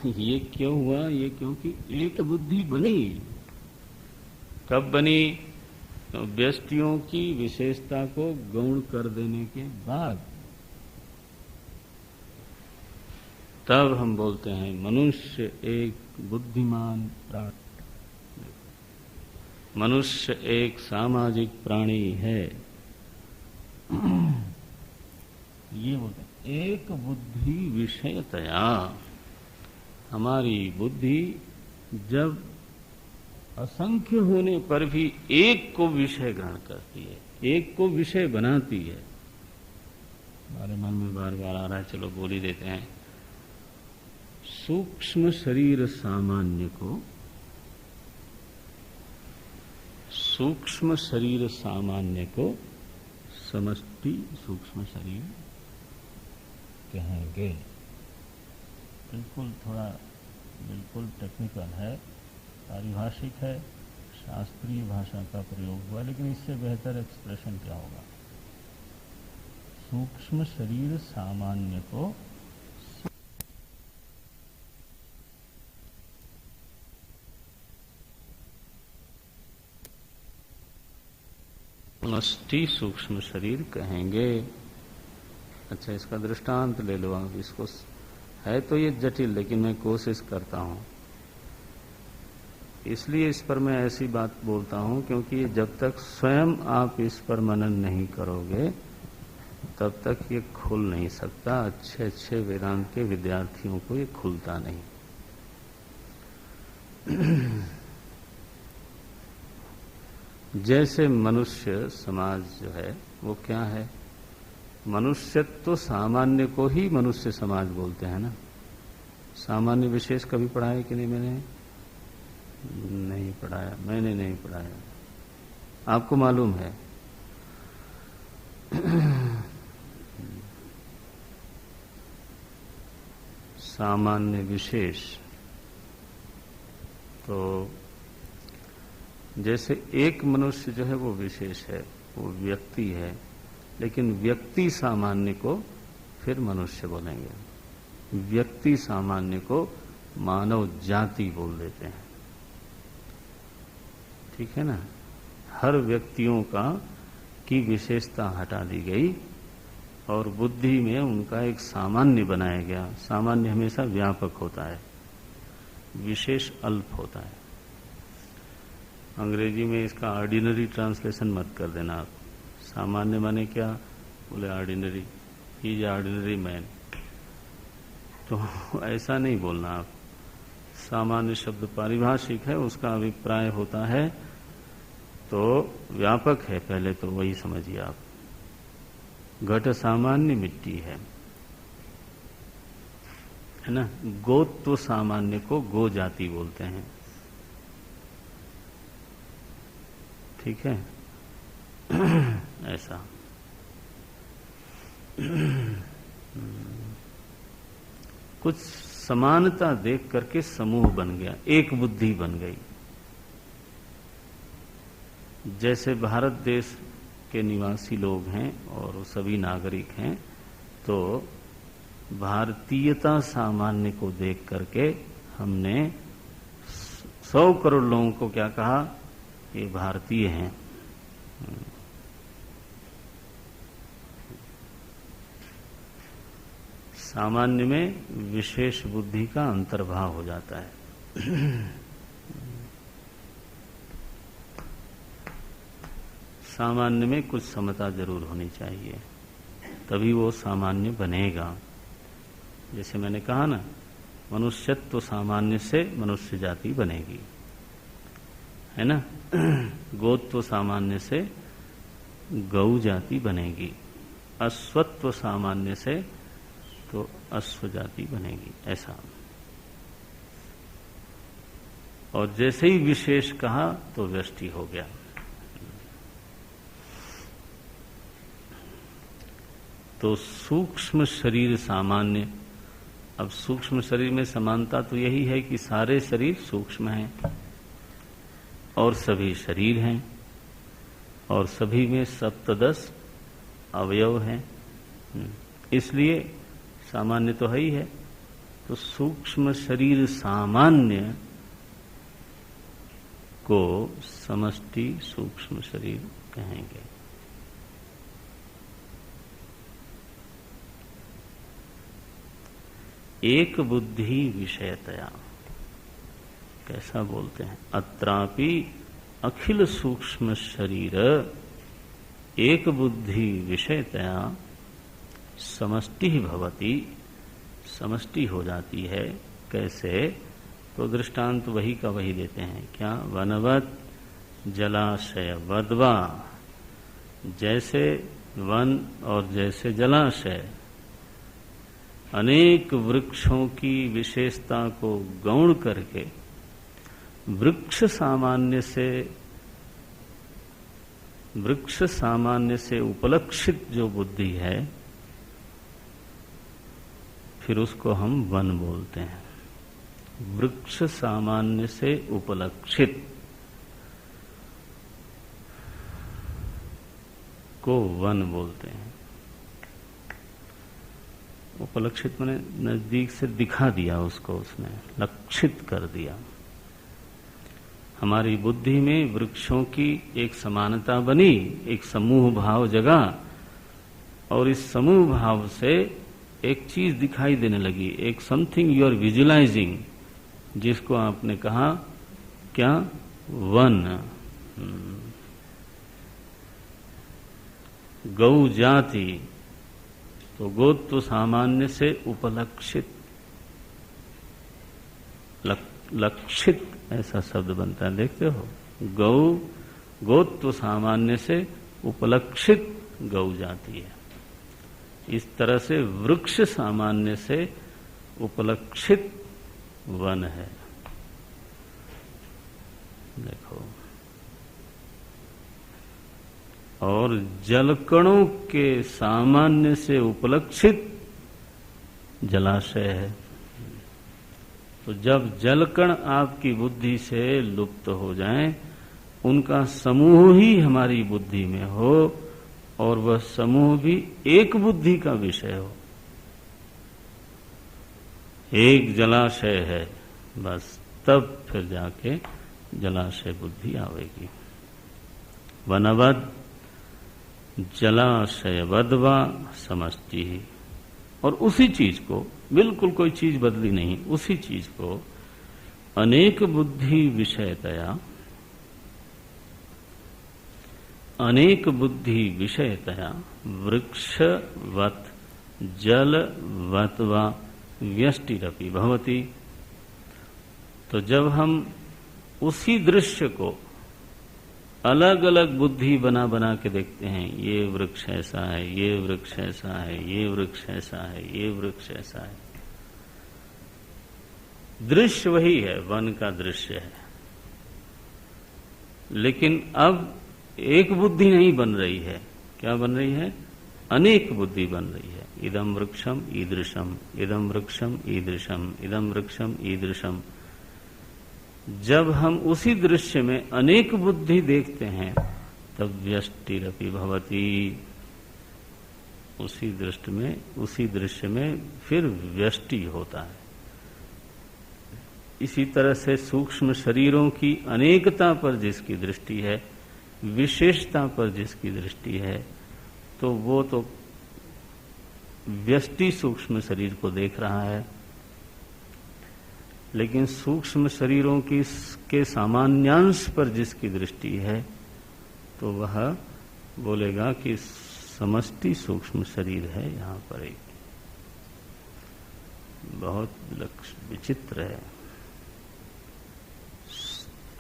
ये क्यों हुआ? ये क्योंकि एक बुद्धि बनी। कब बनी? तो व्यष्टियों की विशेषता को गौण कर देने के बाद तब हम बोलते हैं मनुष्य एक बुद्धिमान प्राणी, मनुष्य एक सामाजिक प्राणी है। ये बोलते हैं एक बुद्धि विषयतया। हमारी बुद्धि जब असंख्य होने पर भी एक को विषय ग्रहण करती है, एक को विषय बनाती है। हमारे मन में बार बार आ रहा है, चलो बोल ही देते हैं। सूक्ष्म शरीर सामान्य को, सूक्ष्म शरीर सामान्य को समष्टि सूक्ष्म शरीर कहेंगे। बिल्कुल टेक्निकल है, पारिभाषिक है, शास्त्रीय भाषा का प्रयोग हुआ, लेकिन इससे बेहतर एक्सप्रेशन क्या होगा? सूक्ष्म शरीर सामान्य को समष्टि सूक्ष्म शरीर कहेंगे। अच्छा, इसका दृष्टांत ले लो आप। इसको है तो ये जटिल, लेकिन मैं कोशिश करता हूं। इसलिए इस पर मैं ऐसी बात बोलता हूं क्योंकि जब तक स्वयं आप इस पर मनन नहीं करोगे तब तक ये खुल नहीं सकता। अच्छे अच्छे वेदांत के विद्यार्थियों को ये खुलता नहीं। जैसे मनुष्य समाज जो है वो क्या है? मनुष्यत्व तो सामान्य को ही मनुष्य समाज बोलते हैं ना। सामान्य विशेष कभी पढ़ाया कि नहीं? मैंने नहीं पढ़ाया, मैंने नहीं पढ़ाया। आपको मालूम है? सामान्य विशेष तो जैसे एक मनुष्य जो है वो विशेष है, वो व्यक्ति है, लेकिन व्यक्ति सामान्य को फिर मनुष्य बोलेंगे। व्यक्ति सामान्य को मानव जाति बोल देते हैं। ठीक है ना? हर व्यक्तियों की विशेषता हटा दी गई और बुद्धि में उनका एक सामान्य बनाया गया। सामान्य हमेशा व्यापक होता है, विशेष अल्प होता है। अंग्रेजी में इसका ऑर्डिनरी ट्रांसलेशन मत कर देना आप। सामान्य माने क्या? बोले ordinary, he is ordinary man. तो ऐसा नहीं बोलना आप। सामान्य शब्द पारिभाषिक है, उसका अभिप्राय होता है तो व्यापक है। पहले तो वही समझिए आप। घट सामान्य मिट्टी है ना? गोत्व सामान्य को गो जाति बोलते हैं। ठीक है? ऐसा कुछ समानता देख करके समूह बन गया, एक बुद्धि बन गई। जैसे भारत देश के निवासी लोग हैं और सभी नागरिक हैं, तो भारतीयता सामान्य को देख करके हमने 100 करोड़ लोगों को क्या कहा? ये भारतीय हैं। सामान्य में विशेष बुद्धि का अंतर्भाव हो जाता है। सामान्य में कुछ समता जरूर होनी चाहिए, तभी वो सामान्य बनेगा। जैसे मैंने कहा ना, मनुष्यत्व तो सामान्य से मनुष्य जाति बनेगी, है ना? गोत्व सामान्य से गौ जाति बनेगी, अश्वत्व सामान्य से तो अश्व जाति बनेगी, ऐसा। और जैसे ही विशेष कहा तो व्यष्टि हो गया। तो सूक्ष्म शरीर सामान्य। अब सूक्ष्म शरीर में समानता तो यही है कि सारे शरीर सूक्ष्म हैं और सभी शरीर हैं और सभी में सप्तदश अवयव हैं। इसलिए सामान्य तो है ही है, तो सूक्ष्म शरीर सामान्य को समष्टि सूक्ष्म शरीर कहेंगे। एक बुद्धि विषयतया कैसा बोलते हैं? अत्रापि अखिल सूक्ष्म शरीर एक बुद्धि विषयतया समष्टि भवति, समष्टि हो जाती है। कैसे? तो दृष्टांत वही का वही देते हैं। क्या? वनवत जलाशय वद्वा, जैसे वन और जैसे जलाशय अनेक वृक्षों की विशेषता को गौण करके वृक्ष सामान्य से उपलक्षित जो बुद्धि है, फिर उसको हम वन बोलते हैं। वृक्ष सामान्य से उपलक्षित को वन बोलते हैं। उपलक्षित माने नजदीक से दिखा दिया उसको, उसने लक्षित कर दिया। हमारी बुद्धि में वृक्षों की एक समानता बनी, एक समूह भाव जगा, और इस समूह भाव से एक चीज दिखाई देने लगी, एक समथिंग यू आर विजुअलाइजिंग, जिसको आपने कहा क्या? वन। गौ जाति, तो गोत्व सामान्य से उपलक्षित, लक्षित ऐसा शब्द बनता है, देखते हो? गौ गोत्व सामान्य से उपलक्षित गौ जाती है। इस तरह से वृक्ष सामान्य से उपलक्षित वन है। देखो, और जलकणों के सामान्य से उपलक्षित जलाशय है। तो जब जलकण आपकी बुद्धि से लुप्त हो जाएं, उनका समूह ही हमारी बुद्धि में हो, और वह समूह भी एक बुद्धि का विषय हो। एक जलाशय है बस, तब फिर जाके जलाशय बुद्धि आवेगी। वनवद जलाशय वद्वा समष्टि, और उसी चीज को, बिल्कुल कोई चीज बदली नहीं, उसी चीज को अनेक बुद्धि विषयतया, अनेक बुद्धि विषयतया वृक्षवत जलवत वा व्यष्टिरपि भवति। तो जब हम उसी दृश्य को अलग अलग बुद्धि बना बना के देखते हैं, ये वृक्ष ऐसा है, ये वृक्ष ऐसा है, ये वृक्ष ऐसा है, ये वृक्ष ऐसा है, दृश्य वही है, वन का दृश्य है। लेकिन अब एक बुद्धि नहीं बन रही है, क्या बन रही है? अनेक बुद्धि बन रही है। इदम वृक्षम ईदृशम, इदम वृक्षम ईदृशम, इदम वृक्षम ईदृशम। जब हम उसी दृश्य में अनेक बुद्धि देखते हैं, तब व्यष्टिरपि भवति। उसी दृश्य में फिर व्यष्टि होता है। इसी तरह से सूक्ष्म शरीरों की अनेकता पर जिसकी दृष्टि है, विशेषता पर जिसकी दृष्टि है, तो वो तो व्यष्टि सूक्ष्म शरीर को देख रहा है। लेकिन सूक्ष्म शरीरों की के सामान्यांश पर जिसकी दृष्टि है, तो वह बोलेगा कि समष्टि सूक्ष्म शरीर है। यहाँ पर एक बहुत विचित्र है।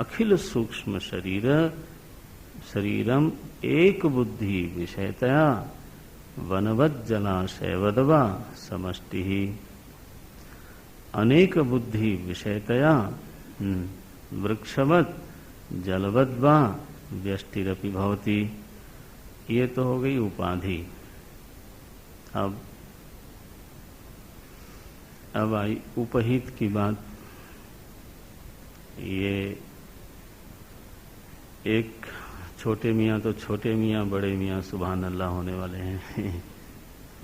अखिल सूक्ष्म शरीरम एक बुद्धि विषयतया वनवत जलाशय वदवा समष्टि ही अनेक बुद्धि विषयतया वृक्षवत जलवद्वा व्यष्टिरपि भवति। ये तो हो गई उपाधि। अब आई उपहित की बात। ये एक छोटे मियाँ तो छोटे मियाँ, बड़े मियाँ सुभान अल्लाह होने वाले हैं।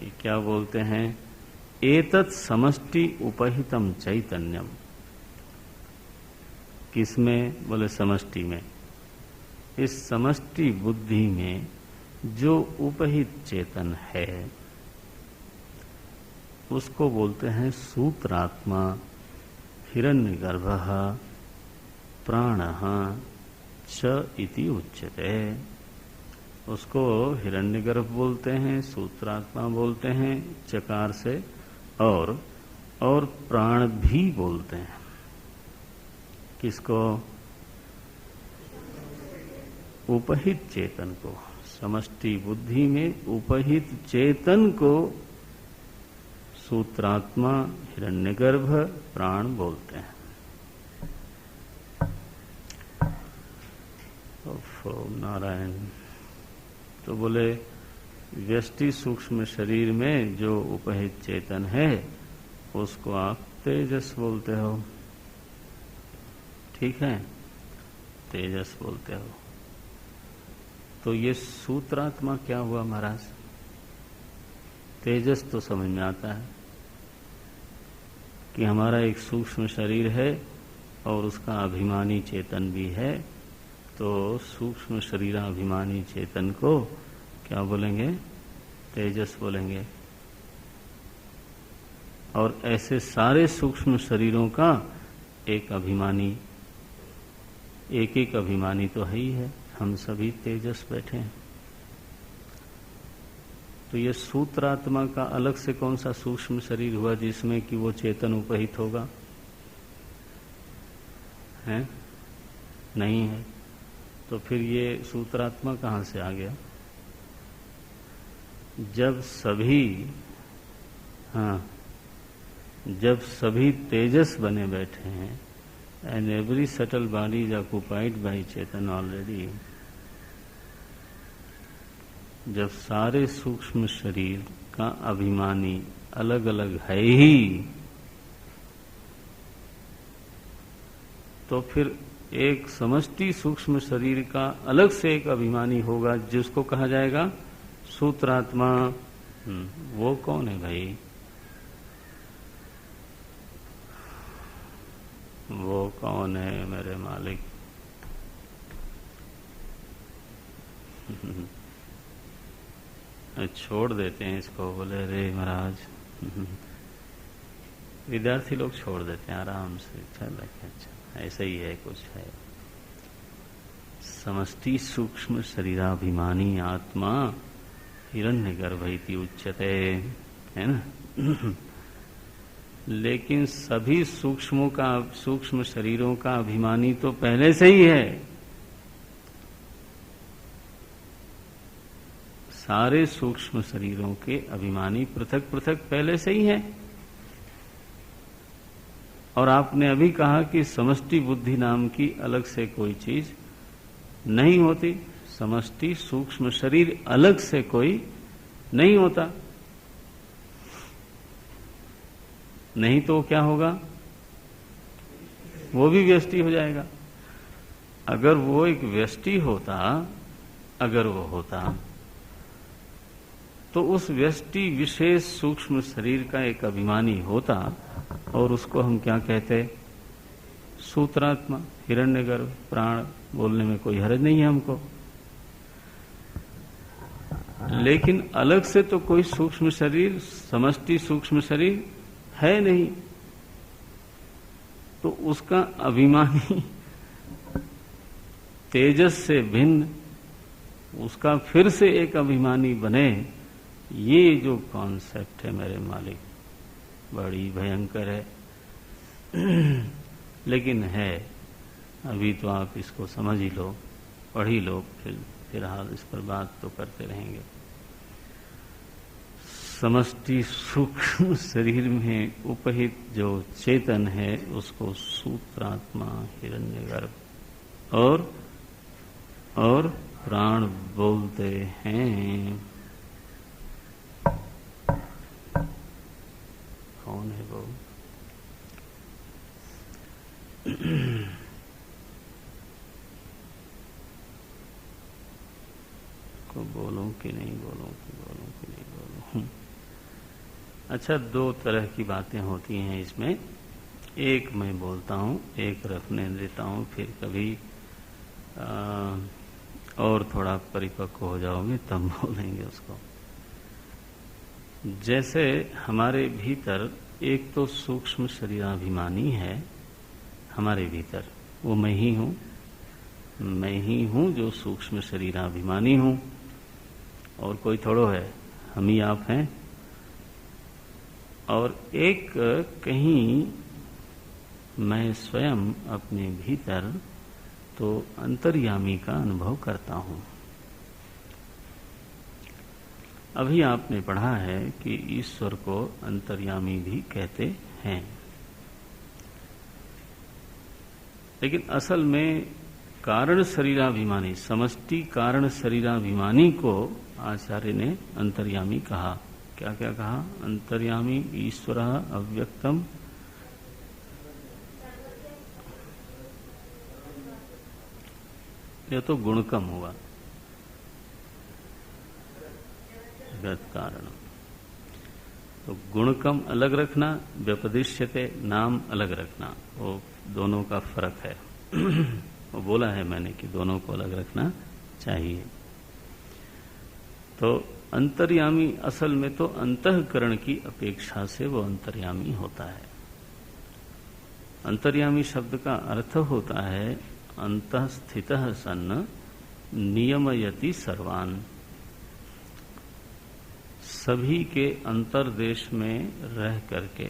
ये क्या बोलते हैं एतत् समष्टि उपहितम चैतन्यम। किसमें? बोले समष्टि में। इस समष्टि बुद्धि में जो उपहित चेतन है उसको बोलते हैं सूत्रात्मा, हिरण्यगर्भः, प्राणः च इति उच्यते। उसको हिरण्यगर्भ बोलते हैं, सूत्रात्मा बोलते हैं चकार से, और प्राण भी बोलते हैं। किसको? उपहित चेतन को। समष्टि बुद्धि में उपहित चेतन को सूत्रात्मा, हिरण्यगर्भ, प्राण बोलते हैं। ओम नारायण। तो बोले व्यष्टि सूक्ष्म शरीर में जो उपहित चेतन है उसको आप तेजस बोलते हो। ठीक है, तेजस बोलते हो। तो ये सूत्रात्मा क्या हुआ महाराज? तेजस तो समझ में आता है कि हमारा एक सूक्ष्म शरीर है और उसका अभिमानी चेतन भी है। तो सूक्ष्म शरीराभिमानी चेतन को क्या बोलेंगे? तेजस बोलेंगे। और ऐसे सारे सूक्ष्म शरीरों का एक अभिमानी, एक एक अभिमानी तो है ही है। हम सभी तेजस बैठे हैं। तो ये सूत्रात्मा का अलग से कौन सा सूक्ष्म शरीर हुआ जिसमें कि वो चेतन उपहित होगा? है? नहीं है। तो फिर ये सूत्रात्मा कहाँ से आ गया? जब सभी तेजस बने बैठे हैं, and every subtle body is occupied by Chetan already, जब सारे सूक्ष्म शरीर का अभिमानी अलग अलग है ही, तो फिर एक समष्टि सूक्ष्म शरीर का अलग से एक अभिमानी होगा जिसको कहा जाएगा सूत्रात्मा। वो कौन है भाई? वो कौन है मेरे मालिक? छोड़ देते हैं इसको। बोले रे महाराज, विद्यार्थी लोग छोड़ देते हैं आराम से। चल अच्छा, ऐसा ही है, कुछ है। समष्टि सूक्ष्म शरीराभिमानी आत्मा हिरण्यगर्भ इति उच्यते, है ना। लेकिन सभी सूक्ष्म शरीरों का अभिमानी तो पहले से ही है। सारे सूक्ष्म शरीरों के अभिमानी पृथक पृथक पहले से ही है। और आपने अभी कहा कि समष्टि बुद्धि नाम की अलग से कोई चीज नहीं होती। समष्टि सूक्ष्म शरीर अलग से कोई नहीं होता। नहीं तो क्या होगा? वो भी व्यष्टि हो जाएगा। अगर वो एक व्यष्टि होता, अगर वो होता, तो उस व्यष्टि विशेष सूक्ष्म शरीर का एक अभिमानी होता, और उसको हम क्या कहते? सूत्रात्मा, हिरण्यगर्भ, प्राण बोलने में कोई हर्ज नहीं है हमको। लेकिन अलग से तो कोई सूक्ष्म शरीर, समष्टि सूक्ष्म शरीर है नहीं। तो उसका अभिमानी तेजस से भिन्न उसका फिर से एक अभिमानी बने, ये जो कॉन्सेप्ट है मेरे मालिक, बड़ी भयंकर है। लेकिन है। अभी तो आप इसको समझ ही लो, पढ़ ही लो, फिलहाल इस पर बात तो करते रहेंगे। समष्टि सूक्ष्म शरीर में उपहित जो चेतन है उसको सूत्रात्मा, हिरण्यगर्भ और प्राण बोलते हैं। कौन है वो? को बोलूं कि नहीं बोलूं, कि बोलूं कि नहीं बोलूं? अच्छा, दो तरह की बातें होती हैं इसमें। एक मैं बोलता हूँ, एक रखने देता हूँ, फिर कभी और थोड़ा परिपक्व हो जाओगे तब बोलेंगे उसको। जैसे हमारे भीतर एक तो सूक्ष्म शरीराभिमानी है हमारे भीतर, वो मैं ही हूँ जो सूक्ष्म शरीराभिमानी हूँ, और कोई थोड़ो है, हम ही आप हैं। और एक कहीं मैं स्वयं अपने भीतर तो अंतर्यामी का अनुभव करता हूँ। अभी आपने पढ़ा है कि ईश्वर को अंतर्यामी भी कहते हैं, लेकिन असल में कारण शरीराभिमानी, समष्टि कारण शरीराभिमानी को आचार्य ने अंतर्यामी कहा। क्या क्या कहा? अंतर्यामी ईश्वर अव्यक्तम, यह तो गुणकम हुआ, जगत कारण। तो गुणकम अलग रखना, व्यपदिश्यते नाम अलग रखना, वो दोनों का फर्क है। वो बोला है मैंने कि दोनों को अलग रखना चाहिए। तो अंतर्यामी असल में तो अंतःकरण की अपेक्षा से वो अंतर्यामी होता है। अंतर्यामी शब्द का अर्थ होता है अंतः स्थितः सन् नियमयति सर्वान्, सभी के अंतर्देश में रह करके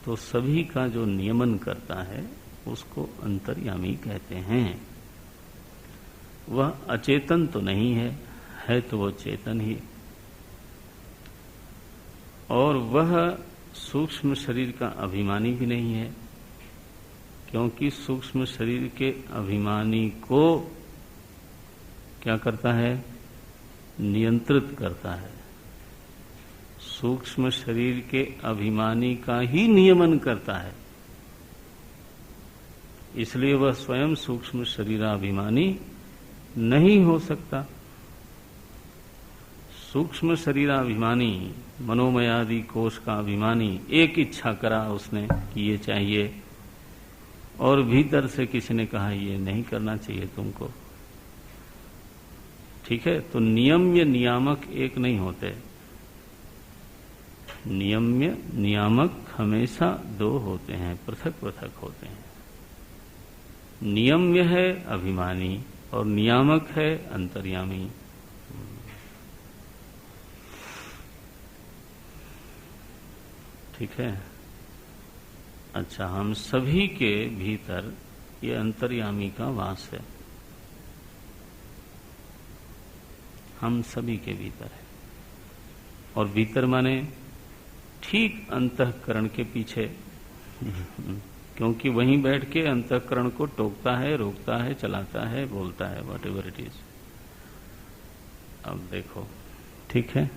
तो सभी का जो नियमन करता है उसको अंतर्यामी कहते हैं। वह अचेतन तो नहीं है तो वो चेतन ही, और वह सूक्ष्म शरीर का अभिमानी भी नहीं है, क्योंकि सूक्ष्म शरीर के अभिमानी को क्या करता है? नियंत्रित करता है। सूक्ष्म शरीर के अभिमानी का ही नियमन करता है, इसलिए वह स्वयं सूक्ष्म शरीराभिमानी नहीं हो सकता। सूक्ष्म शरीराभिमानी, मनोमयादि कोश का अभिमानी, एक इच्छा करा उसने कि ये चाहिए, और भीतर से किसी ने कहा ये नहीं करना चाहिए तुमको, ठीक है? तो नियम्य नियामक एक नहीं होते, नियम्य नियामक हमेशा दो होते हैं, पृथक पृथक होते हैं। नियम्य है अभिमानी और नियामक है अंतर्यामी। ठीक है? अच्छा, हम सभी के भीतर ये अंतर्यामी का वास है, हम सभी के भीतर है। और भीतर माने ठीक अंतःकरण के पीछे, क्योंकि वहीं बैठ के अंतःकरण को टोकता है, रोकता है, चलाता है, बोलता है, वॉट एवर इट इज। अब देखो, ठीक है?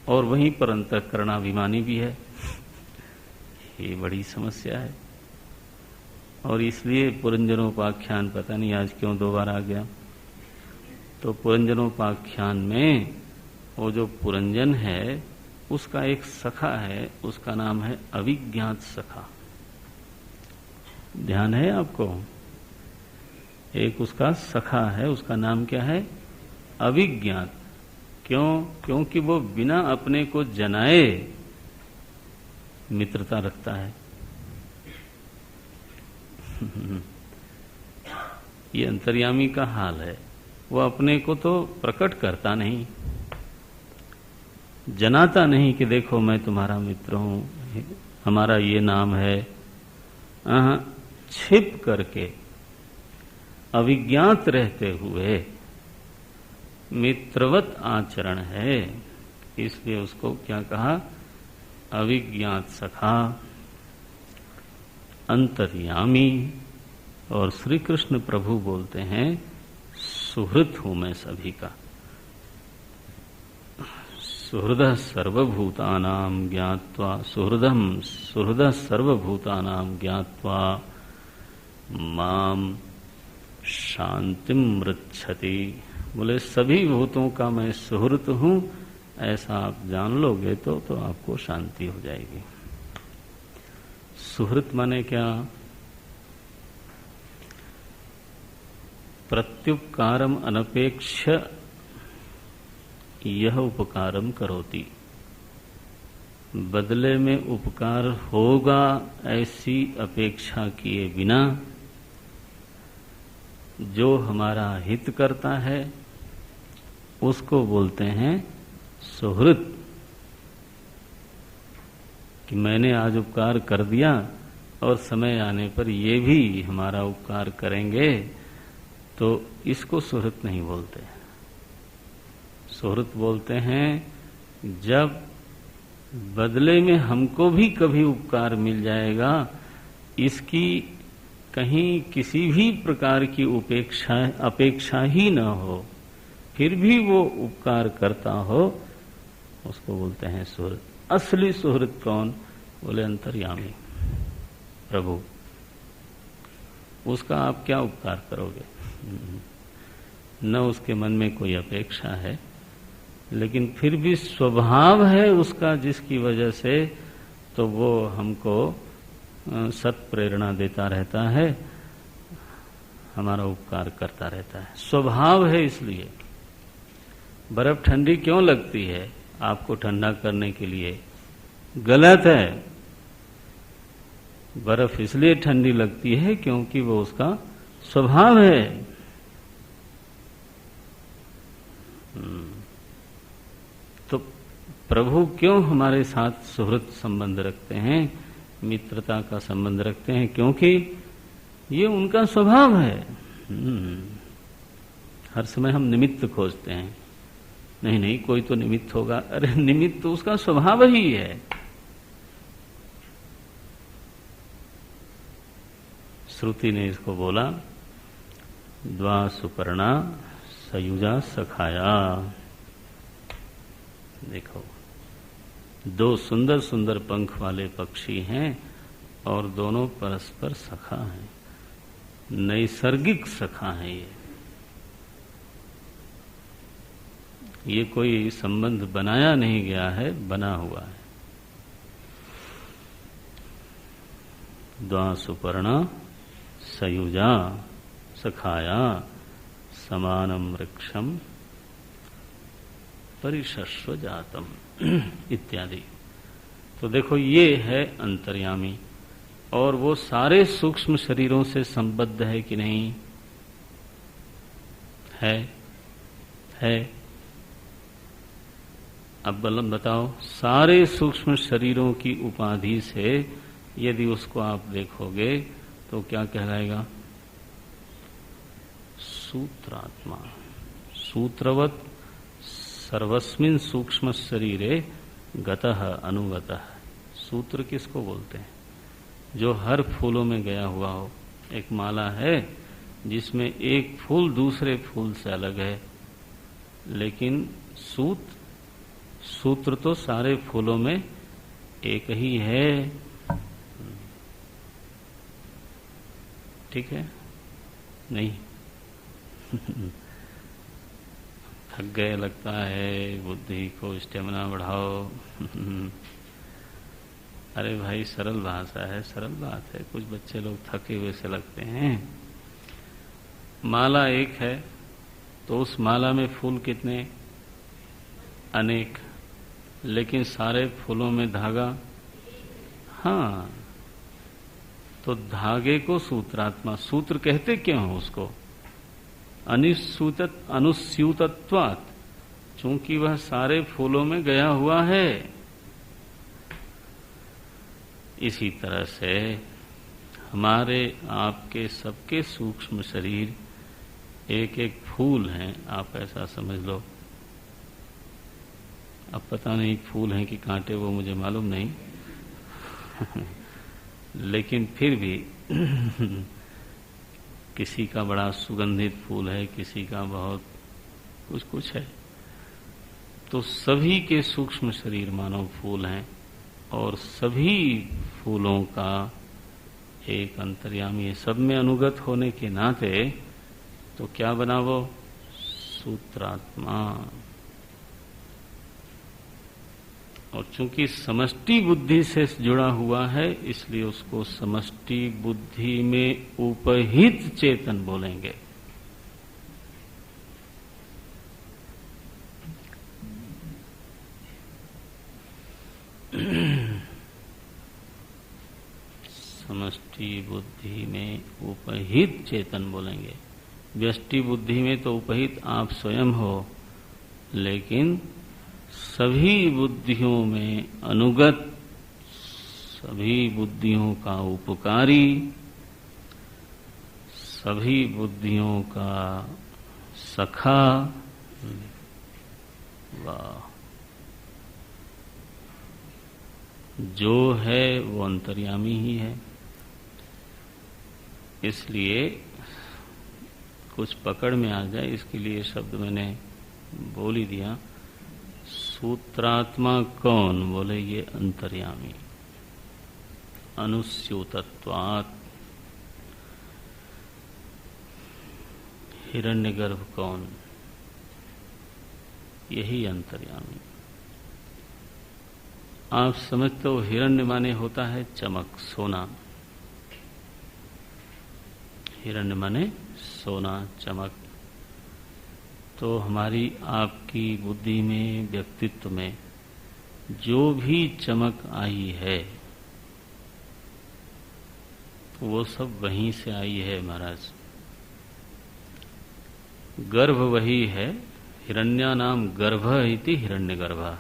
और वहीं पर अंतःकरणाभिमानी भी है। ये बड़ी समस्या है, और इसलिए पुरंजनोपाख्यान पता नहीं आज क्यों दो बार आ गया। तो पुरंजनोपाख्यान में वो जो पुरंजन है उसका एक सखा है, उसका नाम है अविज्ञात सखा। ध्यान है आपको? एक उसका सखा है, उसका नाम क्या है? अविज्ञात। क्यों? क्योंकि वो बिना अपने को जनाए मित्रता रखता है। ये अंतर्यामी का हाल है, वो अपने को तो प्रकट करता नहीं, जनाता नहीं कि देखो मैं तुम्हारा मित्र हूं, हमारा ये नाम है। छिप करके अविज्ञात रहते हुए मित्रवत आचरण है, इसलिए उसको क्या कहा? अविज्ञात सखा, अंतर्यामी। और श्री कृष्ण प्रभु बोलते हैं सुहृत हूं मैं सभी का। सुहृदः सर्वभूतानां ज्ञात्वा, सुहृदः सर्वभूतानां ज्ञात्वा माम शांतिम मृच्छति। बोले सभी भूतों का मैं सुहृत हूं, ऐसा आप जान लोगे तो आपको शांति हो जाएगी। सुहृत माने क्या? प्रत्युपकारम अनपेक्ष यह उपकारम करोति, बदले में उपकार होगा ऐसी अपेक्षा किए बिना जो हमारा हित करता है उसको बोलते हैं सुहृत। कि मैंने आज उपकार कर दिया और समय आने पर ये भी हमारा उपकार करेंगे, तो इसको सुहृत नहीं बोलते। सुहृत बोलते हैं जब बदले में हमको भी कभी उपकार मिल जाएगा, इसकी कहीं किसी भी प्रकार की अपेक्षा ही न हो, फिर भी वो उपकार करता हो, उसको बोलते हैं सुहृत। असली सुहृत कौन? बोले अंतर्यामी प्रभु। उसका आप क्या उपकार करोगे? न उसके मन में कोई अपेक्षा है, लेकिन फिर भी स्वभाव है उसका जिसकी वजह से तो वो हमको सत प्रेरणा देता रहता है, हमारा उपकार करता रहता है। स्वभाव है। इसलिए बर्फ ठंडी क्यों लगती है? आपको ठंडा करने के लिए। गलत है। बर्फ इसलिए ठंडी लगती है क्योंकि वो उसका स्वभाव है। तो प्रभु क्यों हमारे साथ सुहृद संबंध रखते हैं, मित्रता का संबंध रखते हैं? क्योंकि ये उनका स्वभाव है। हर समय हम निमित्त खोजते हैं, नहीं नहीं कोई तो निमित्त होगा। अरे निमित्त तो उसका स्वभाव ही है। श्रुति ने इसको बोला, द्वा सुपर्णा सयुजा सखाया। देखो, दो सुंदर सुंदर पंख वाले पक्षी हैं और दोनों परस्पर सखा हैं, नैसर्गिक सखा हैं। ये कोई संबंध बनाया नहीं गया है, बना हुआ है। द्वा सुपर्णा सयुजा सखाया समानम वृक्षम परिशस्व जातम इत्यादि। तो देखो, ये है अंतर्यामी। और वो सारे सूक्ष्म शरीरों से संबद्ध है कि नहीं? है। अब बलम बताओ, सारे सूक्ष्म शरीरों की उपाधि से यदि उसको आप देखोगे तो क्या कहलाएगा? सूत्रात्मा। सूत्रवत सर्वस्मिन् सूक्ष्म शरीरे गतः अनुगतः। सूत्र किसको बोलते हैं? जो हर फूलों में गया हुआ हो। एक माला है जिसमें एक फूल दूसरे फूल से अलग है, लेकिन सूत्र तो सारे फूलों में एक ही है। ठीक है? नहीं? थक गए लगता है, बुद्धि को स्टेमिना बढ़ाओ। अरे भाई, सरल भाषा है, सरल बात है। कुछ बच्चे लोग थके हुए से लगते हैं। माला एक है तो उस माला में फूल कितने? अनेक। लेकिन सारे फूलों में धागा? हाँ। तो धागे को सूत्रात्मा, सूत्र कहते क्यों हो उसको? अनुस्यूतत्वात्, चूंकि वह सारे फूलों में गया हुआ है। इसी तरह से हमारे आपके सबके सूक्ष्म शरीर एक एक फूल हैं, आप ऐसा समझ लो। अब पता नहीं फूल हैं कि कांटे, वो मुझे मालूम नहीं। लेकिन फिर भी किसी का बड़ा सुगंधित फूल है, किसी का बहुत कुछ है। तो सभी के सूक्ष्म शरीर मानव फूल हैं और सभी फूलों का एक अंतर्यामी है। सब में अनुगत होने के नाते तो क्या बना वो? सूत्रात्मा। और चूंकि समष्टि बुद्धि से जुड़ा हुआ है, इसलिए उसको समष्टि बुद्धि में उपहित चेतन बोलेंगे। समष्टि बुद्धि में उपहित चेतन बोलेंगे। व्यष्टि बुद्धि में तो उपहित आप स्वयं हो, लेकिन सभी बुद्धियों में अनुगत, सभी बुद्धियों का उपकारी, सभी बुद्धियों का सखा। वाह! जो है वो अंतर्यामी ही है। इसलिए कुछ पकड़ में आ जाए, इसके लिए शब्द मैंने बोल ही दिया। सूत्रात्मा कौन? बोले ये अंतर्यामी। अनुस्यूतत्वात्। हिरण्यगर्भ कौन? यही अंतर्यामी। आप समझते हो हिरण्य माने होता है चमक, सोना। हिरण्य माने सोना, चमक। तो हमारी आपकी बुद्धि में, व्यक्तित्व में जो भी चमक आई है वो सब वहीं से आई है महाराज। गर्भ वही है। हिरण्या नाम गर्भ इति हिरण्यगर्भा।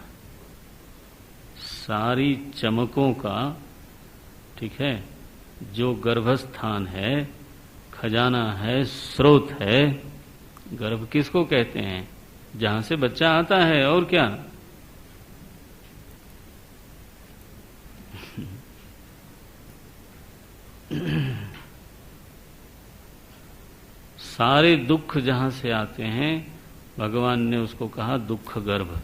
सारी चमकों का, ठीक है, जो गर्भस्थान है, खजाना है, स्रोत है। गर्भ किसको कहते हैं? जहां से बच्चा आता है, और क्या। सारे दुख जहां से आते हैं, भगवान ने उसको कहा दुख गर्भ।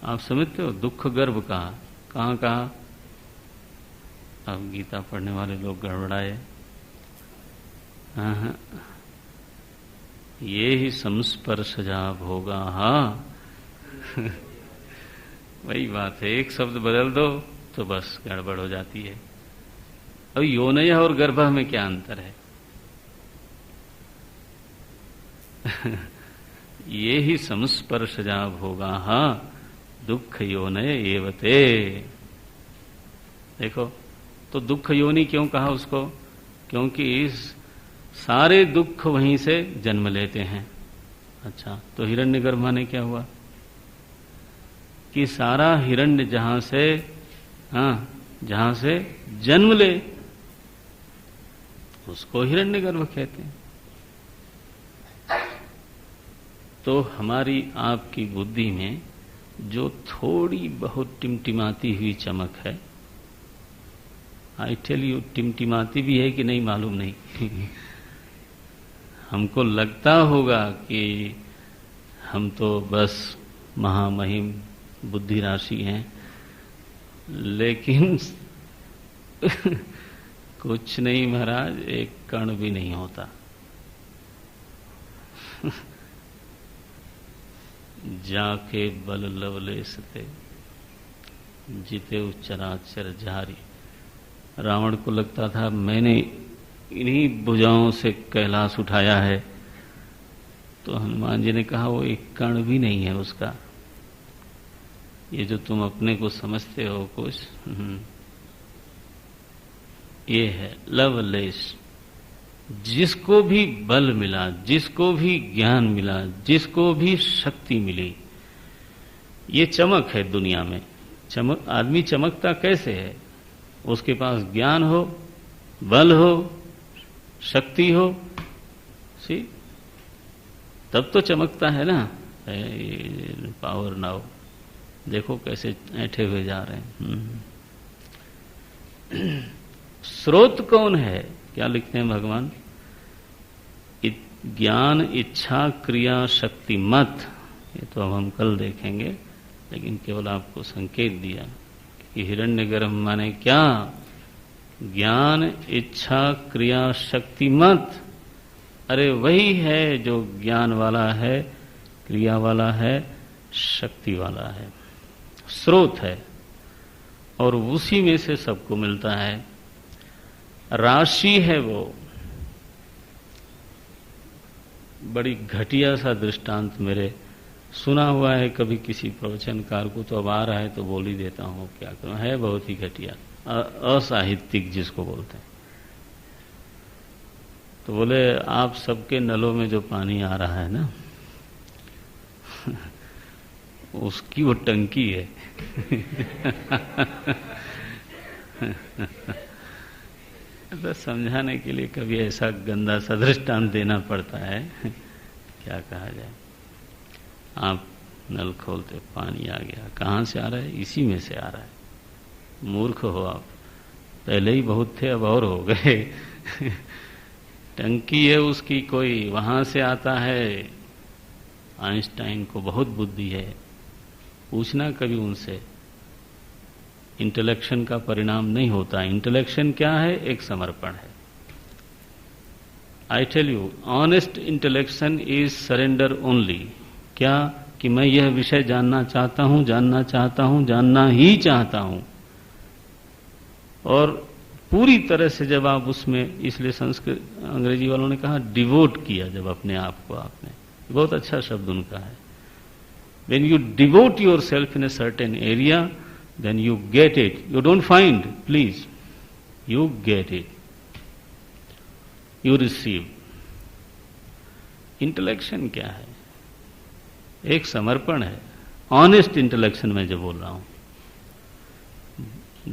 आप समझते हो? दुख गर्भ कहा। कहां कहा? अब गीता पढ़ने वाले लोग गड़बड़ाए। हाँ, ये ही संस्पर्शजा भोगा। हाँ वही बात है, एक शब्द बदल दो तो बस गड़बड़ हो जाती है। अब योनय और गर्भ में क्या अंतर है? ये ही संस्पर्शजा भोगा दुख योनय एवते। देखो, तो दुख योनि क्यों कहा उसको? क्योंकि इस सारे दुख वहीं से जन्म लेते हैं। अच्छा, तो हिरण्यगर्भ माने क्या हुआ? कि सारा हिरण्य जहां से, जहां से जन्म ले उसको हिरण्यगर्भ कहते हैं। तो हमारी आपकी बुद्धि में जो थोड़ी बहुत टिमटिमाती हुई चमक है, आई टेल यू, टिमटिमाती भी है कि नहीं मालूम नहीं हमको लगता होगा कि हम तो बस महामहिम बुद्धि राशि हैं, लेकिन कुछ नहीं महाराज, एक कण भी नहीं होता जाके बल लवलेसते जिते चराचर झारी। रावण को लगता था मैंने इन्हीं भुजाओं से कैलाश उठाया है, तो हनुमान जी ने कहा वो एक कण भी नहीं है उसका। ये जो तुम अपने को समझते हो कुछ, ये है लवलेश। जिसको भी बल मिला, जिसको भी ज्ञान मिला, जिसको भी शक्ति मिली, ये चमक है दुनिया में। चमक, आदमी चमकता कैसे है? उसके पास ज्ञान हो, बल हो, शक्ति हो, सी, तब तो चमकता है ना। पावर नाउ देखो कैसे ऐठे हुए जा रहे हैं। स्रोत कौन है? क्या लिखते हैं भगवान? ज्ञान, इच्छा, क्रिया, शक्ति, मत। ये तो अब हम कल देखेंगे, लेकिन केवल आपको संकेत दिया कि हिरण्यगर्भ माने क्या? ज्ञान, इच्छा, क्रिया, शक्ति, मत। अरे वही है जो ज्ञान वाला है, क्रिया वाला है, शक्ति वाला है, स्रोत है, और उसी में से सबको मिलता है। राशि है वो। बड़ी घटिया सा दृष्टांत मेरे सुना हुआ है कभी किसी प्रवचनकार को, तो अब आ रहा है तो बोल ही देता हूं, क्या करूं, है बहुत ही घटिया, असाहित्यिक जिसको बोलते हैं। तो बोले आप सबके नलों में जो पानी आ रहा है ना उसकी वो टंकी है तो समझाने के लिए कभी ऐसा गंदा सा दृष्टांत देना पड़ता है क्या कहा जाए। आप नल खोलते, पानी आ गया, कहाँ से आ रहा है? इसी में से आ रहा है। मूर्ख हो आप, पहले ही बहुत थे अब और हो गए टंकी है उसकी कोई, वहां से आता है। आइंस्टाइन को बहुत बुद्धि है, पूछना कभी उनसे। इंटेलेक्शन का परिणाम नहीं होता। इंटेलेक्शन क्या है? एक समर्पण है। I tell you, honest intellection is surrender only. क्या? कि मैं यह विषय जानना चाहता हूं, जानना चाहता हूं, जानना ही चाहता हूं, और पूरी तरह से जब आप उसमें, इसलिए संस्कृत अंग्रेजी वालों ने कहा डिवोट किया, जब अपने आप को आपने, बहुत अच्छा शब्द उनका है। When you devote yourself in a certain area, then you get it. You don't find, please. You get it. You receive. इंटेलेक्शन क्या है? एक समर्पण है। ऑनेस्ट इंटेलेक्शन में जो बोल रहा हूं,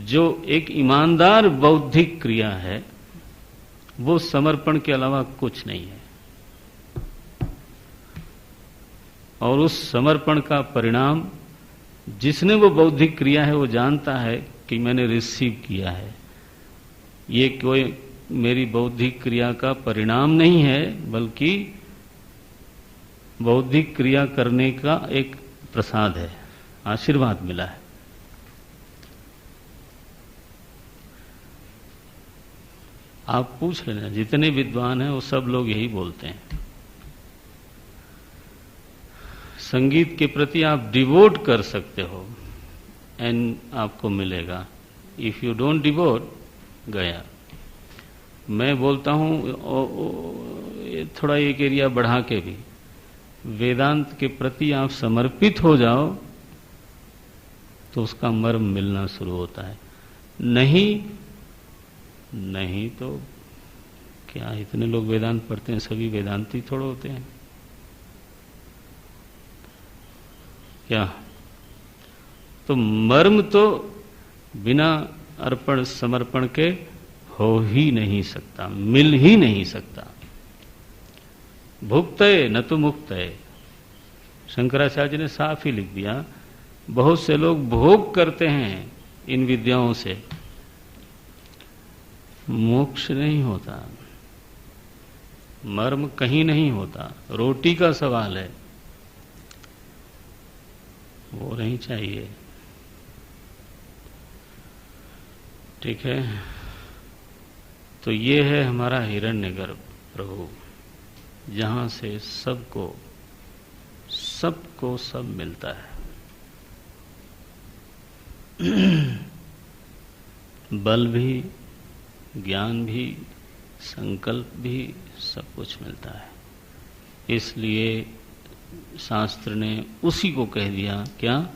जो एक ईमानदार बौद्धिक क्रिया है, वो समर्पण के अलावा कुछ नहीं है। और उस समर्पण का परिणाम, जिसने वो बौद्धिक क्रिया है वो जानता है कि मैंने रिसीव किया है। ये कोई मेरी बौद्धिक क्रिया का परिणाम नहीं है, बल्कि बौद्धिक क्रिया करने का एक प्रसाद है, आशीर्वाद मिला है। आप पूछ लेना, जितने विद्वान हैं वो सब लोग यही बोलते हैं। संगीत के प्रति आप डिवोट कर सकते हो एंड आपको मिलेगा। इफ यू डोंट डिवोट, गया। मैं बोलता हूं थोड़ा एक एरिया बढ़ा के भी, वेदांत के प्रति आप समर्पित हो जाओ तो उसका मर्म मिलना शुरू होता है। नहीं तो क्या इतने लोग वेदांत पढ़ते हैं, सभी वेदांती थोड़े होते हैं क्या? तो मर्म तो बिना अर्पण समर्पण के हो ही नहीं सकता, मिल ही नहीं सकता। भुक्तये न तो मुक्तये, शंकराचार्य जी ने साफ ही लिख दिया। बहुत से लोग भोग करते हैं इन विद्याओं से, मोक्ष नहीं होता, मर्म कहीं नहीं होता। रोटी का सवाल है, वो नहीं चाहिए। ठीक है, तो ये है हमारा हिरण्यगर्भ प्रभु, जहां से सबको सब मिलता है। बल भी, ज्ञान भी, संकल्प भी, सब कुछ मिलता है। इसलिए शास्त्र ने उसी को कह दिया, क्या?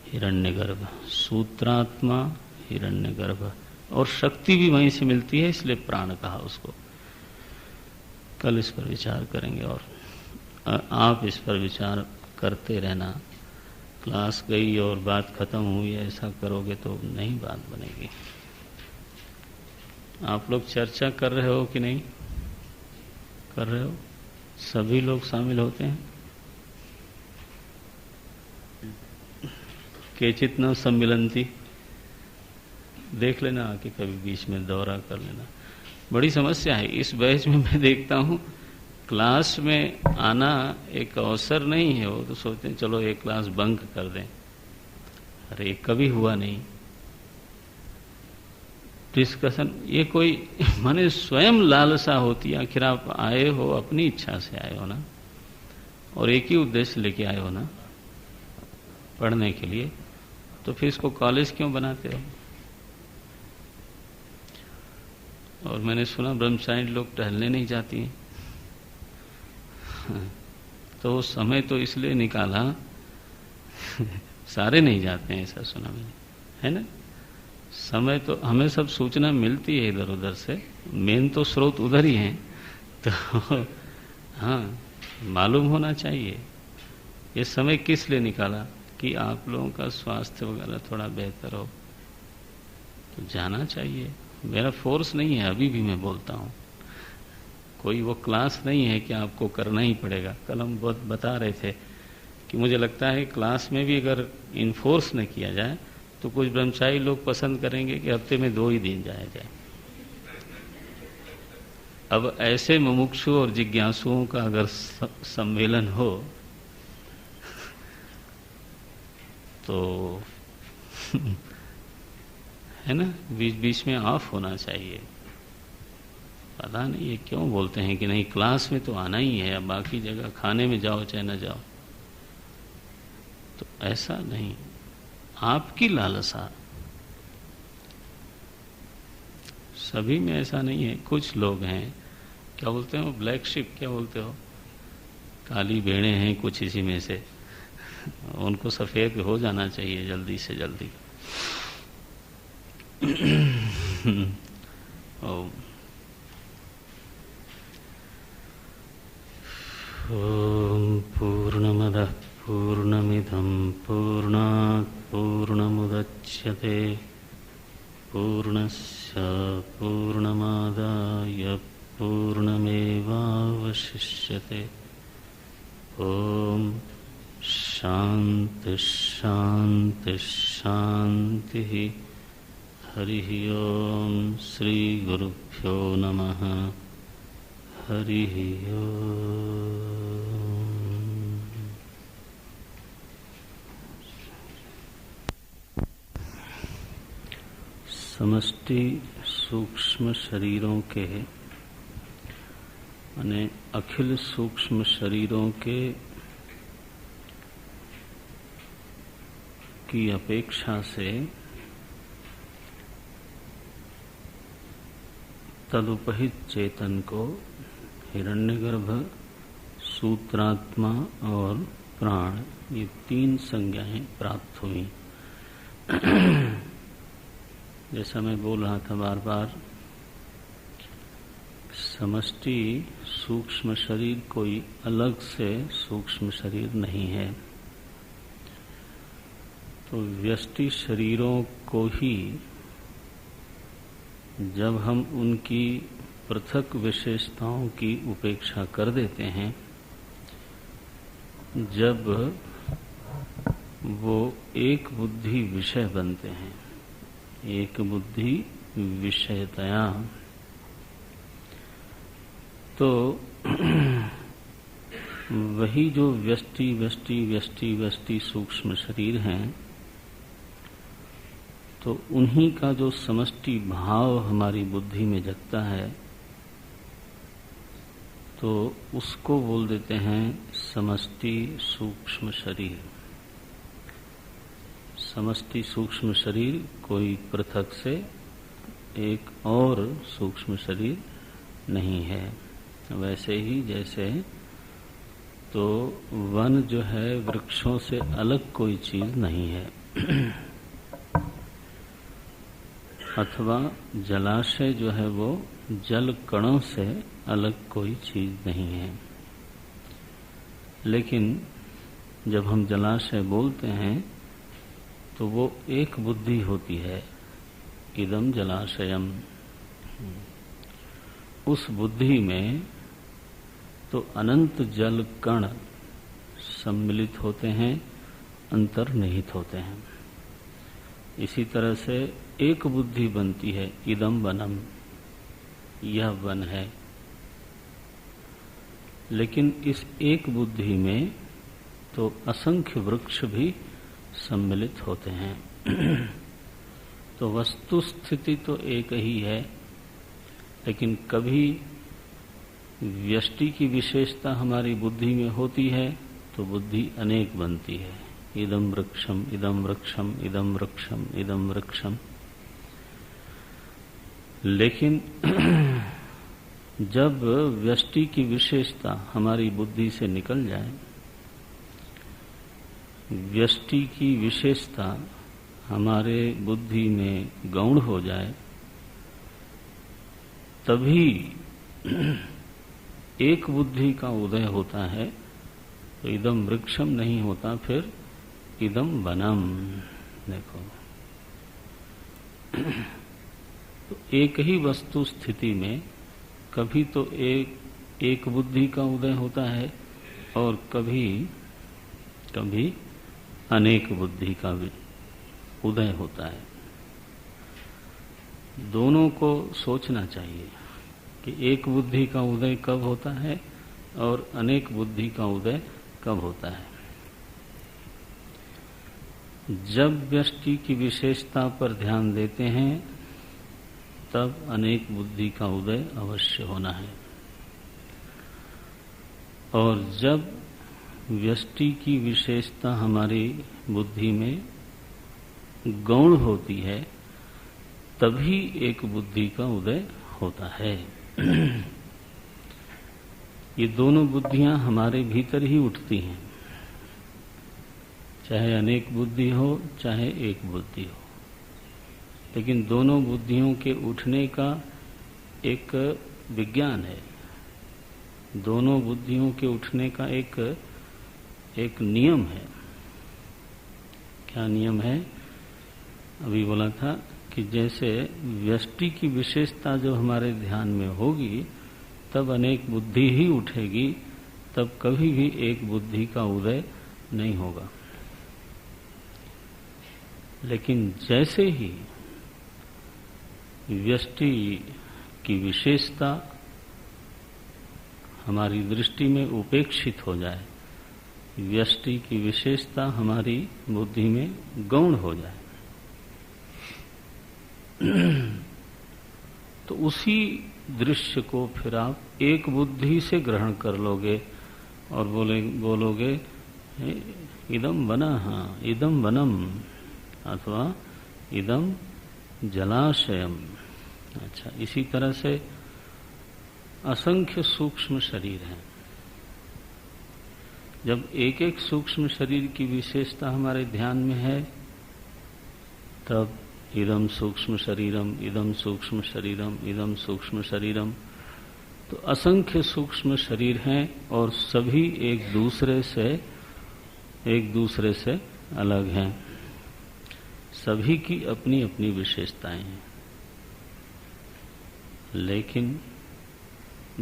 हिरण्यगर्भ, सूत्रात्मा हिरण्यगर्भ। और शक्ति भी वहीं से मिलती है, इसलिए प्राण कहा उसको। कल इस पर विचार करेंगे, और आप इस पर विचार करते रहना। क्लास गई और बात खत्म हुई, ऐसा करोगे तो नहीं बात बनेगी। आप लोग चर्चा कर रहे हो कि नहीं कर रहे हो? सभी लोग शामिल होते हैं? केचित न सम्मिलंती, देख लेना आके कभी बीच में दौरा कर लेना। बड़ी समस्या है इस बैच में। मैं देखता हूं क्लास में आना एक अवसर नहीं है, वो तो सोचते हैं चलो एक क्लास बंक कर दें। अरे कभी हुआ नहीं डिस्कशन, ये कोई माने स्वयं लालसा होती है। आखिर आप आए हो, अपनी इच्छा से आए हो ना, और एक ही उद्देश्य लेके आए हो ना। पढ़ने के लिए, तो फिर इसको कॉलेज क्यों बनाते हो? और मैंने सुना ब्रह्मचारी लोग टहलने नहीं जाती हैं। तो समय तो इसलिए निकाला सारे नहीं जाते हैं, ऐसा सुना मैंने, है ना। समय तो हमें सब सूचना मिलती है इधर उधर से, मेन तो स्रोत उधर ही है, तो हाँ मालूम होना चाहिए। ये समय किस लिए निकाला कि आप लोगों का स्वास्थ्य वगैरह थोड़ा बेहतर हो, तो जाना चाहिए। मेरा फोर्स नहीं है, अभी भी मैं बोलता हूँ, कोई वो क्लास नहीं है कि आपको करना ही पड़ेगा। कल हम बहुत बता रहे थे कि मुझे लगता है क्लास में भी अगर इन्फोर्स न किया जाए तो कुछ ब्रह्मचारी लोग पसंद करेंगे कि हफ्ते में 2 ही दिन जाया जाए। अब ऐसे मुमुक्षु और जिज्ञासुओं का अगर सम्मेलन हो तो है ना, बीच बीच में ऑफ होना चाहिए। पता नहीं ये क्यों बोलते हैं कि नहीं क्लास में तो आना ही है, अब बाकी जगह खाने में जाओ चाहे न जाओ, तो ऐसा नहीं, आपकी लालसा। सभी में ऐसा नहीं है, कुछ लोग हैं, क्या बोलते हो ब्लैक शिप, क्या बोलते हो, काली भेड़ें हैं कुछ इसी में से, उनको सफेद हो जाना चाहिए जल्दी से जल्दी। ओम पूर्णमदः पूर्णमिदं पूर्णात् पूर्णमुदच्यते पूर्णस्य पूर्णमादाय पूर्णमेवावशिष्यते। ओम शांति शांति शांति। हरि ओम श्री गुरुभ्यो नमः। हरि ओम। समष्टि सूक्ष्म शरीरों के माने अखिल सूक्ष्म शरीरों के की अपेक्षा से तदुपहित चेतन को हिरण्यगर्भ, सूत्रात्मा और प्राण, ये 3 संज्ञाएं प्राप्त हुई। जैसा मैं बोल रहा था बार बार, समष्टि सूक्ष्म शरीर कोई अलग से सूक्ष्म शरीर नहीं है। तो व्यष्टि शरीरों को ही जब हम उनकी पृथक विशेषताओं की उपेक्षा कर देते हैं, जब वो एक बुद्धि विषय बनते हैं, एक बुद्धि विषयतया, तो वही जो व्यष्टि व्यष्टि व्यष्टि व्यष्टि सूक्ष्म शरीर हैं, तो उन्हीं का जो समष्टि भाव हमारी बुद्धि में जगता है, तो उसको बोल देते हैं समष्टि सूक्ष्म शरीर। समष्टि सूक्ष्म शरीर कोई पृथक से एक और सूक्ष्म शरीर नहीं है। वैसे ही जैसे तो वन जो है वृक्षों से अलग कोई चीज नहीं है, अथवा जलाशय जो है वो जल कणों से अलग कोई चीज नहीं है। लेकिन जब हम जलाशय बोलते हैं तो वो एक बुद्धि होती है, इदम जलाशयम। उस बुद्धि में तो अनंत जल कण सम्मिलित होते हैं, अंतर्निहित होते हैं। इसी तरह से एक बुद्धि बनती है, इदम वनम, यह वन है। लेकिन इस एक बुद्धि में तो असंख्य वृक्ष भी सम्मिलित होते हैं। तो वस्तु स्थिति तो एक ही है, लेकिन कभी व्यष्टि की विशेषता हमारी बुद्धि में होती है तो बुद्धि अनेक बनती है। इदम वृक्षम इदम वृक्षम इदम वृक्षम इदम वृक्षम। लेकिन जब व्यष्टि की विशेषता हमारी बुद्धि से निकल जाए, व्यष्टि की विशेषता हमारे बुद्धि में गौण हो जाए, तभी एक बुद्धि का उदय होता है। तो इदम वृक्षम नहीं होता, फिर इदम वनम। देखो, तो एक ही वस्तु स्थिति में कभी तो एक बुद्धि का उदय होता है और कभी कभी अनेक बुद्धि का भी उदय होता है। दोनों को सोचना चाहिए कि एक बुद्धि का उदय कब होता है और अनेक बुद्धि का उदय कब होता है। जब व्यष्टि की विशेषता पर ध्यान देते हैं तब अनेक बुद्धि का उदय अवश्य होना है, और जब व्यष्टि की विशेषता हमारी बुद्धि में गौण होती है तभी एक बुद्धि का उदय होता है। ये दोनों बुद्धियां हमारे भीतर ही उठती हैं, चाहे अनेक बुद्धि हो चाहे एक बुद्धि हो, लेकिन दोनों बुद्धियों के उठने का एक विज्ञान है। दोनों बुद्धियों के उठने का एक नियम है। क्या नियम है? अभी बोला था कि जैसे व्यष्टि की विशेषता जो हमारे ध्यान में होगी तब अनेक बुद्धि ही उठेगी, तब कभी भी एक बुद्धि का उदय नहीं होगा। लेकिन जैसे ही व्यष्टि की विशेषता हमारी दृष्टि में उपेक्षित हो जाए, व्यष्टि की विशेषता हमारी बुद्धि में गौण हो जाए, तो उसी दृश्य को फिर आप एक बुद्धि से ग्रहण कर लोगे और बोलोगे इदम वनः इदम वनम अथवा इदम जलाशयम। अच्छा, इसी तरह से असंख्य सूक्ष्म शरीर हैं। जब एक एक सूक्ष्म शरीर की विशेषता हमारे ध्यान में है तब इदम सूक्ष्म शरीरम इदम सूक्ष्म शरीरम इदम सूक्ष्म शरीरम, तो असंख्य सूक्ष्म शरीर हैं और सभी एक दूसरे से अलग हैं। सभी की अपनी अपनी विशेषताएं हैं, लेकिन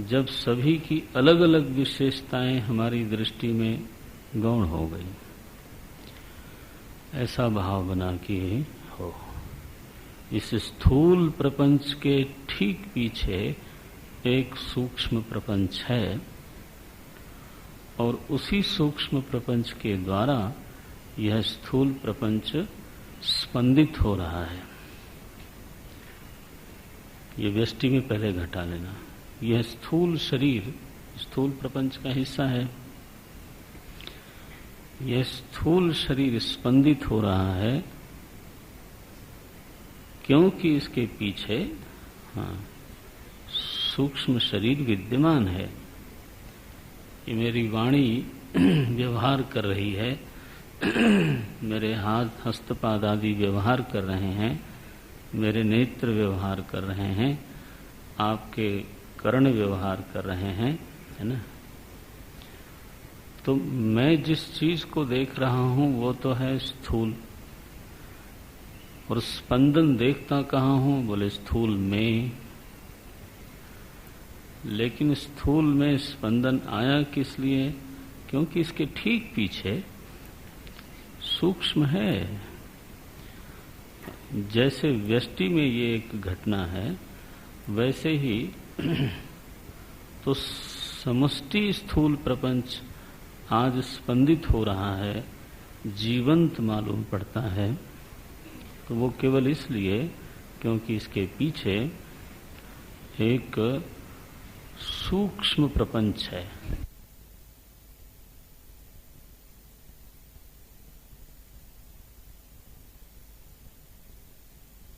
जब सभी की अलग अलग विशेषताएं हमारी दृष्टि में गौण हो गई, ऐसा भाव बना कि हो इस स्थूल प्रपंच के ठीक पीछे एक सूक्ष्म प्रपंच है और उसी सूक्ष्म प्रपंच के द्वारा यह स्थूल प्रपंच स्पंदित हो रहा है। ये व्यष्टि में पहले घटा लेना। यह स्थूल शरीर स्थूल प्रपंच का हिस्सा है। यह स्थूल शरीर स्पंदित हो रहा है क्योंकि इसके पीछे सूक्ष्म शरीर विद्यमान है। ये मेरी वाणी व्यवहार कर रही है, मेरे हाथ हस्तपाद आदि व्यवहार कर रहे हैं, मेरे नेत्र व्यवहार कर रहे हैं, आपके कर्ण व्यवहार कर रहे हैं, है ना। तो मैं जिस चीज को देख रहा हूं वो तो है स्थूल, और स्पंदन देखता कहाँ हूं? बोले स्थूल में। लेकिन स्थूल में स्पंदन आया किस लिए? क्योंकि इसके ठीक पीछे सूक्ष्म है। जैसे व्यष्टि में ये एक घटना है, वैसे ही तो समष्टि स्थूल प्रपंच आज स्पंदित हो रहा है, जीवंत मालूम पड़ता है। तो वो केवल इसलिए क्योंकि इसके पीछे एक सूक्ष्म प्रपंच है।